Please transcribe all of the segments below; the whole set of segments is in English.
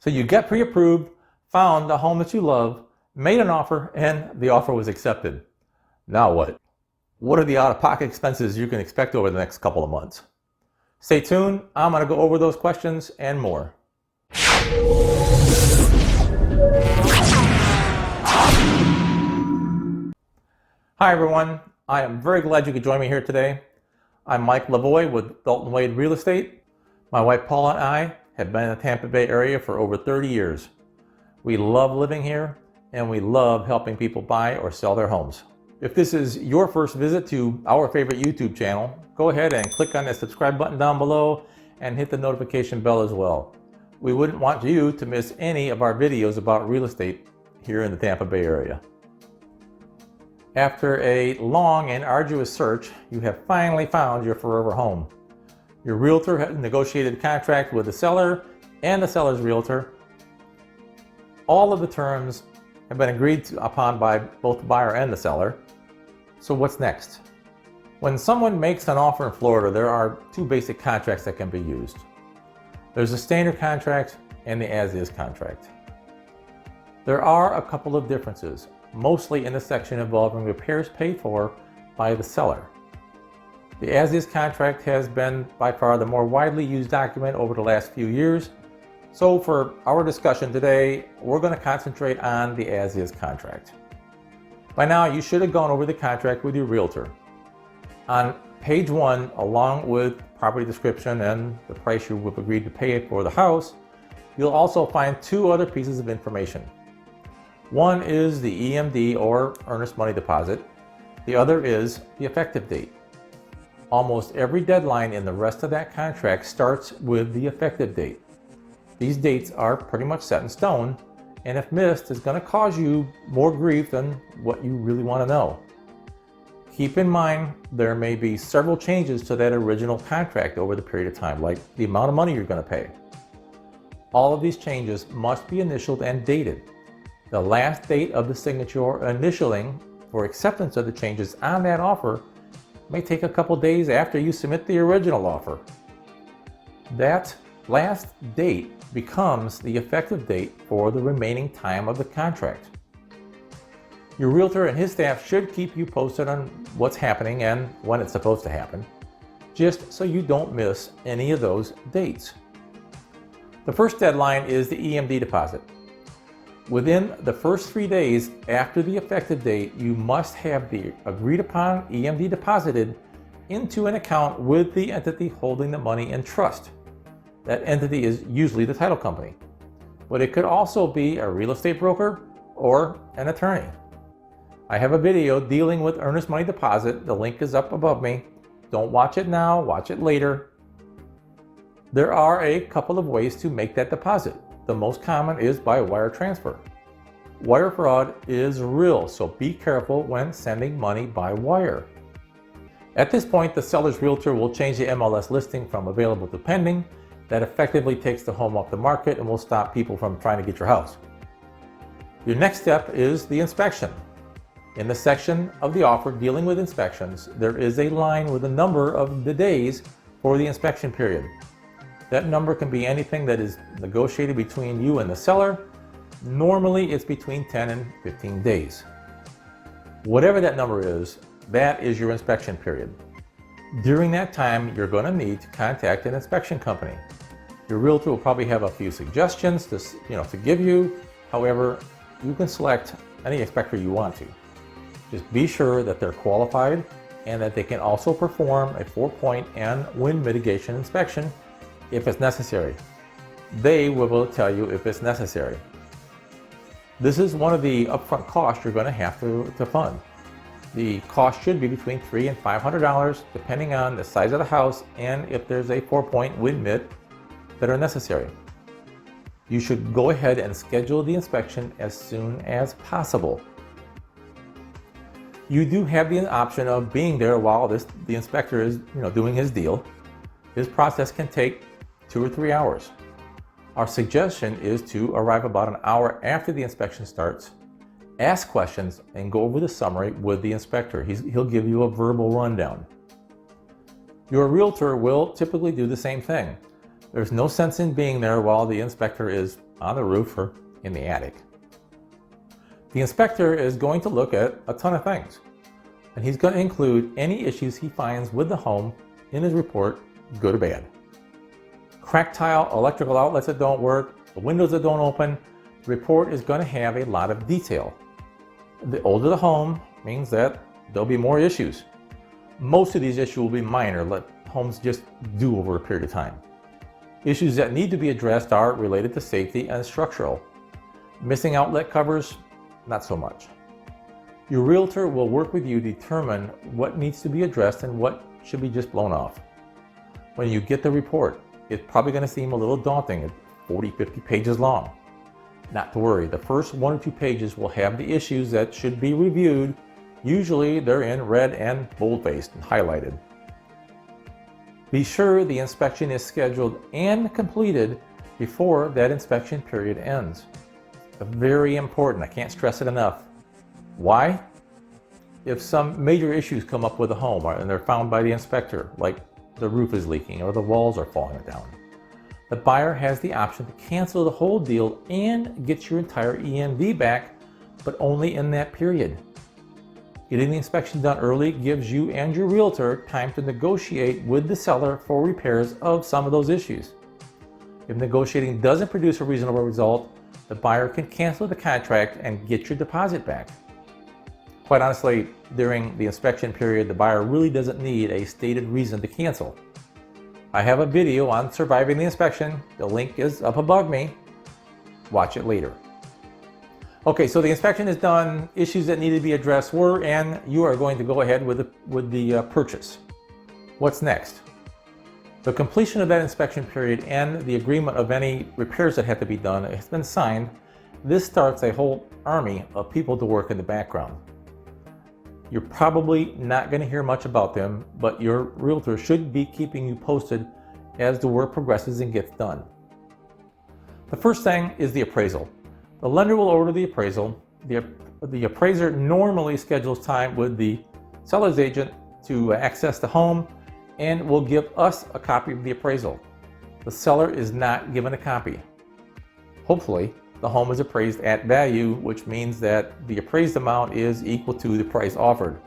So you get pre-approved, found the home that you love, made an offer, and the offer was accepted. Now what? What are the out-of-pocket expenses you can expect over the next couple of months? Stay tuned. I'm going to go over those questions and more. Hi everyone. I am very glad you could join me here today. I'm Mike Lavoie with Dalton Wade Real Estate. My wife Paula and I have been in the Tampa Bay area for over 30 years. We love living here and we love helping people buy or sell their homes. If this is your first visit to our favorite YouTube channel, go ahead and click on the subscribe button down below and hit the notification bell as well. We wouldn't want you to miss any of our videos about real estate here in the Tampa Bay area. After a long and arduous search, you have finally found your forever home. Your realtor has negotiated a contract with the seller and the seller's realtor. All of the terms have been agreed upon by both the buyer and the seller. So what's next? When someone makes an offer in Florida, there are two basic contracts that can be used. There's a standard contract and the as-is contract. There are a couple of differences, mostly in the section involving repairs paid for by the seller. The as-is contract has been by far the more widely used document over the last few years. So for our discussion today, we're going to concentrate on the as-is contract. By now, you should have gone over the contract with your realtor. On page 1, along with property description and the price you have agreed to pay for the house, you'll also find two other pieces of information. One is the EMD or earnest money deposit. The other is the effective date. Almost every deadline in the rest of that contract starts with the effective date. These dates are pretty much set in stone, and if missed, is going to cause you more grief than what you really want to know. Keep in mind, there may be several changes to that original contract over the period of time, like the amount of money you're going to pay. All of these changes must be initialed and dated. The last date of the signature or initialing for acceptance of the changes on that offer may take a couple days after you submit the original offer. That last date becomes the effective date for the remaining time of the contract. Your realtor and his staff should keep you posted on what's happening and when it's supposed to happen, just so you don't miss any of those dates. The first deadline is the EMD deposit. Within the first 3 days after the effective date, you must have the agreed upon EMD deposited into an account with the entity holding the money in trust. That entity is usually the title company, but it could also be a real estate broker or an attorney. I have a video dealing with earnest money deposit. The link is up above me. Don't watch it now, watch it later. There are a couple of ways to make that deposit. The most common is by wire transfer. Wire fraud is real, so be careful when sending money by wire. At this point, the seller's realtor will change the MLS listing from available to pending. That effectively takes the home off the market and will stop people from trying to get your house. Your next step is the inspection. In the section of the offer dealing with inspections, there is a line with a number of the days for the inspection period. That number can be anything that is negotiated between you and the seller. Normally, it's between 10 and 15 days. Whatever that number is, that is your inspection period. During that time, you're going to need to contact an inspection company. Your realtor will probably have a few suggestions to give you. However, you can select any inspector you want to. Just be sure that they're qualified and that they can also perform a 4-point and wind mitigation inspection if it's necessary. They will tell you if it's necessary. This is one of the upfront costs you're going to have to fund. The cost should be between $300 and $500 depending on the size of the house and if there's a 4-point wind mit that are necessary. You should go ahead and schedule the inspection as soon as possible. You do have the option of being there while the inspector is doing his deal. This process can take 2 or 3 hours. Our suggestion is to arrive about an hour after the inspection starts, ask questions, and go over the summary with the inspector. He'll give you a verbal rundown. Your realtor will typically do the same thing. There's no sense in being there while the inspector is on the roof or in the attic. The inspector is going to look at a ton of things, and he's going to include any issues he finds with the home in his report, good or bad. Cracked tile, electrical outlets that don't work, the windows that don't open. The report is going to have a lot of detail. The older the home means that there'll be more issues. Most of these issues will be minor, let homes just do over a period of time. Issues that need to be addressed are related to safety and structural. Missing outlet covers, not so much. Your realtor will work with you to determine what needs to be addressed and what should be just blown off. When you get the report, it's probably going to seem a little daunting at 40, 50 pages long. Not to worry, the first 1 or 2 pages will have the issues that should be reviewed. Usually they're in red and bold-faced and highlighted. Be sure the inspection is scheduled and completed before that inspection period ends. Very important, I can't stress it enough. Why? If some major issues come up with the home and they're found by the inspector, like the roof is leaking or the walls are falling down, the buyer has the option to cancel the whole deal and get your entire EMV back, but only in that period. Getting the inspection done early gives you and your realtor time to negotiate with the seller for repairs of some of those issues. If negotiating doesn't produce a reasonable result, the buyer can cancel the contract and get your deposit back. Quite honestly, during the inspection period, the buyer really doesn't need a stated reason to cancel. I have a video on surviving the inspection. The link is up above me. Watch it later. Okay, so the inspection is done. Issues that need to be addressed were, and you are going to go ahead with the purchase. What's next? The completion of that inspection period and the agreement of any repairs that have to be done has been signed. This starts a whole army of people to work in the background. You're probably not going to hear much about them, but your realtor should be keeping you posted as the work progresses and gets done. The first thing is the appraisal. The lender will order the appraisal. The appraiser normally schedules time with the seller's agent to access the home and will give us a copy of the appraisal. The seller is not given a copy. Hopefully, the home is appraised at value, which means that the appraised amount is equal to the price offered.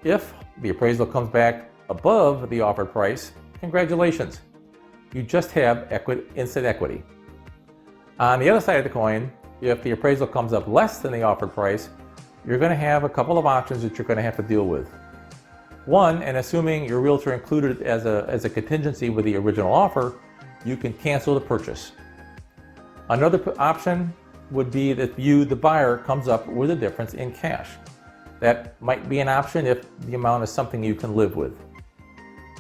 If the appraisal comes back above the offered price, congratulations. You just have instant equity. On the other side of the coin, if the appraisal comes up less than the offered price, you're going to have a couple of options that you're going to have to deal with. One, and assuming your realtor included it as a contingency with the original offer, you can cancel the purchase. Another option would be that you, the buyer, comes up with a difference in cash. That might be an option if the amount is something you can live with.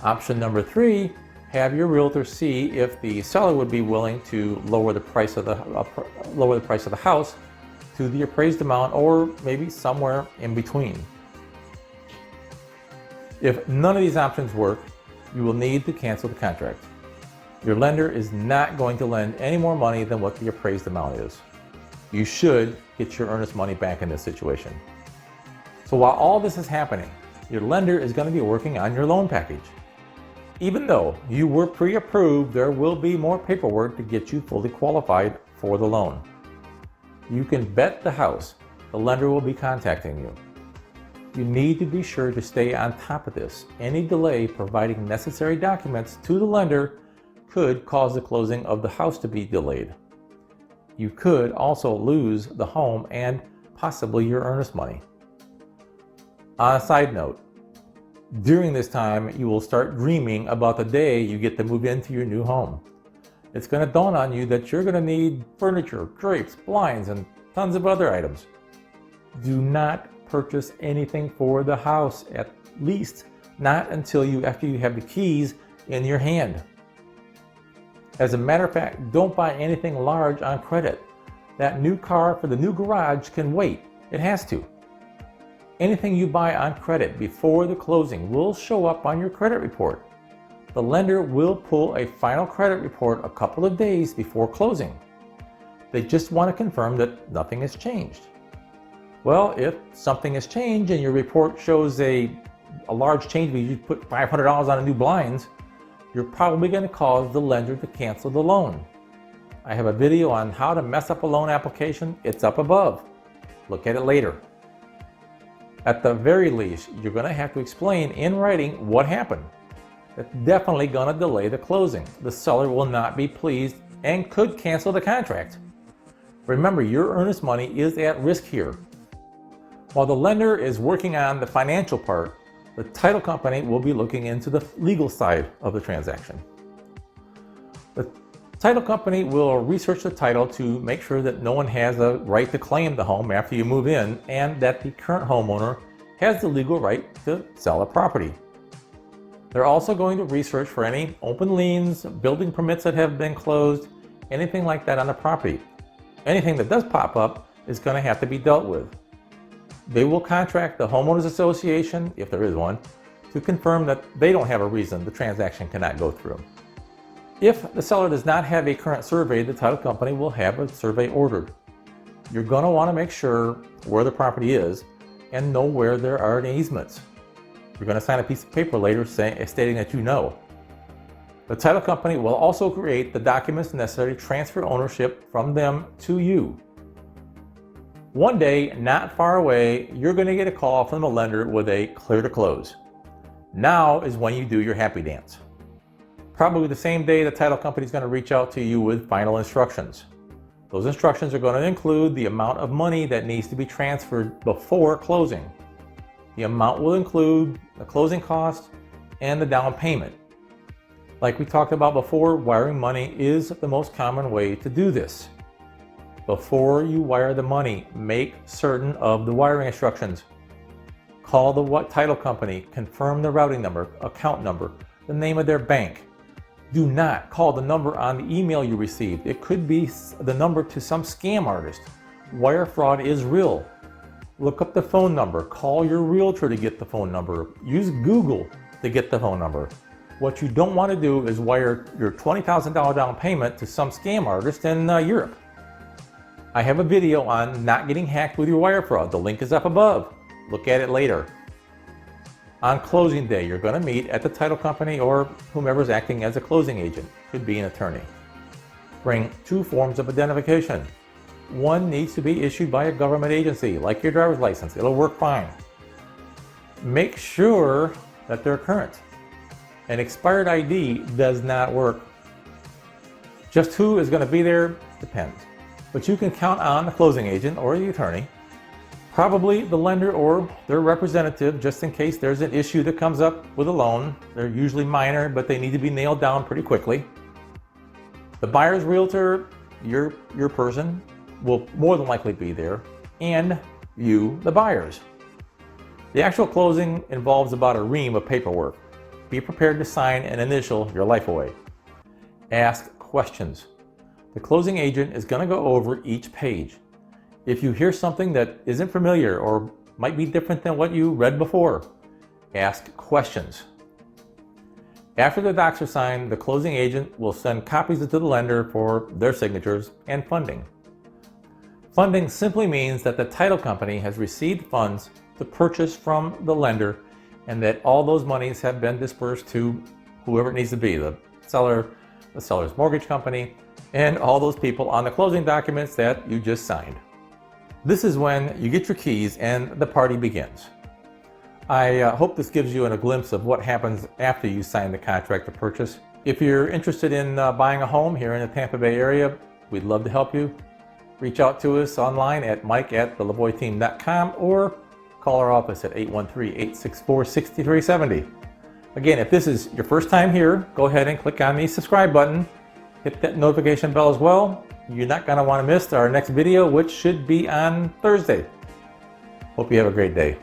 Option number 3, have your realtor see if the seller would be willing to lower the price of the house to the appraised amount, or maybe somewhere in between. If none of these options work, you will need to cancel the contract. Your lender is not going to lend any more money than what the appraised amount is. You should get your earnest money back in this situation. So while all this is happening, your lender is going to be working on your loan package. Even though you were pre-approved, there will be more paperwork to get you fully qualified for the loan. You can bet the house the lender will be contacting you. You need to be sure to stay on top of this. Any delay providing necessary documents to the lender could cause the closing of the house to be delayed. You could also lose the home and possibly your earnest money. On a side note, during this time, you will start dreaming about the day you get to move into your new home. It's going to dawn on you that you're going to need furniture, drapes, blinds, and tons of other items. Do not purchase anything for the house, at least not until after you have the keys in your hand. As a matter of fact, don't buy anything large on credit. That new car for the new garage can wait. It has to. Anything you buy on credit before the closing will show up on your credit report. The lender will pull a final credit report a couple of days before closing. They just want to confirm that nothing has changed. Well, if something has changed and your report shows a large change, where you put $500 on a new blinds, you're probably going to cause the lender to cancel the loan. I have a video on how to mess up a loan application. It's up above. Look at it later. At the very least, you're going to have to explain in writing what happened. That's definitely going to delay the closing. The seller will not be pleased and could cancel the contract. Remember, your earnest money is at risk here. While the lender is working on the financial part, the title company will be looking into the legal side of the transaction. The title company will research the title to make sure that no one has a right to claim the home after you move in and that the current homeowner has the legal right to sell a property. They're also going to research for any open liens, building permits that have been closed, anything like that on the property. Anything that does pop up is going to have to be dealt with. They will contract the homeowners association, if there is one, to confirm that they don't have a reason the transaction cannot go through. If the seller does not have a current survey, the title company will have a survey ordered. You're going to want to make sure where the property is and know where there are any easements. You're going to sign a piece of paper later stating that you know. The title company will also create the documents necessary to transfer ownership from them to you. One day, not far away, you're going to get a call from the lender with a clear to close. Now is when you do your happy dance. Probably the same day, the title company is going to reach out to you with final instructions. Those instructions are going to include the amount of money that needs to be transferred before closing. The amount will include the closing cost and the down payment. Like we talked about before, wiring money is the most common way to do this. Before you wire the money, make certain of the wiring instructions. Call the title company, confirm the routing number, account number, the name of their bank. Do not call the number on the email you received. It could be the number to some scam artist. Wire fraud is real. Look up the phone number. Call your realtor to get the phone number. Use Google to get the phone number. What you don't want to do is wire your $20,000 down payment to some scam artist in Europe. I have a video on not getting hacked with your wire fraud. The link is up above. Look at it later. On closing day, you're going to meet at the title company or whomever's acting as a closing agent. Could be an attorney. Bring 2 forms of identification. One needs to be issued by a government agency, like your driver's license. It'll work fine. Make sure that they're current. An expired ID does not work. Just who is going to be there depends. But you can count on the closing agent or the attorney, probably the lender or their representative, just in case there's an issue that comes up with a loan. They're usually minor, but they need to be nailed down pretty quickly. The buyer's realtor, your person, will more than likely be there, and you, the buyers. The actual closing involves about a ream of paperwork. Be prepared to sign and initial your life away. Ask questions. The closing agent is going to go over each page. If you hear something that isn't familiar or might be different than what you read before, ask questions. After the docs are signed, the closing agent will send copies to the lender for their signatures and funding. Funding simply means that the title company has received funds to purchase from the lender and that all those monies have been dispersed to whoever it needs to be, the seller, the seller's mortgage company, and all those people on the closing documents that you just signed. This is when you get your keys and the party begins. I hope this gives you a glimpse of what happens after you sign the contract to purchase. If you're interested in buying a home here in the Tampa Bay area, we'd love to help you. Reach out to us online at mike@thelavoyteam.com or call our office at 813-864-6370. Again, if this is your first time here, go ahead and click on the subscribe button. Hit that notification bell as well. You're not going to want to miss our next video, which should be on Thursday. Hope you have a great day.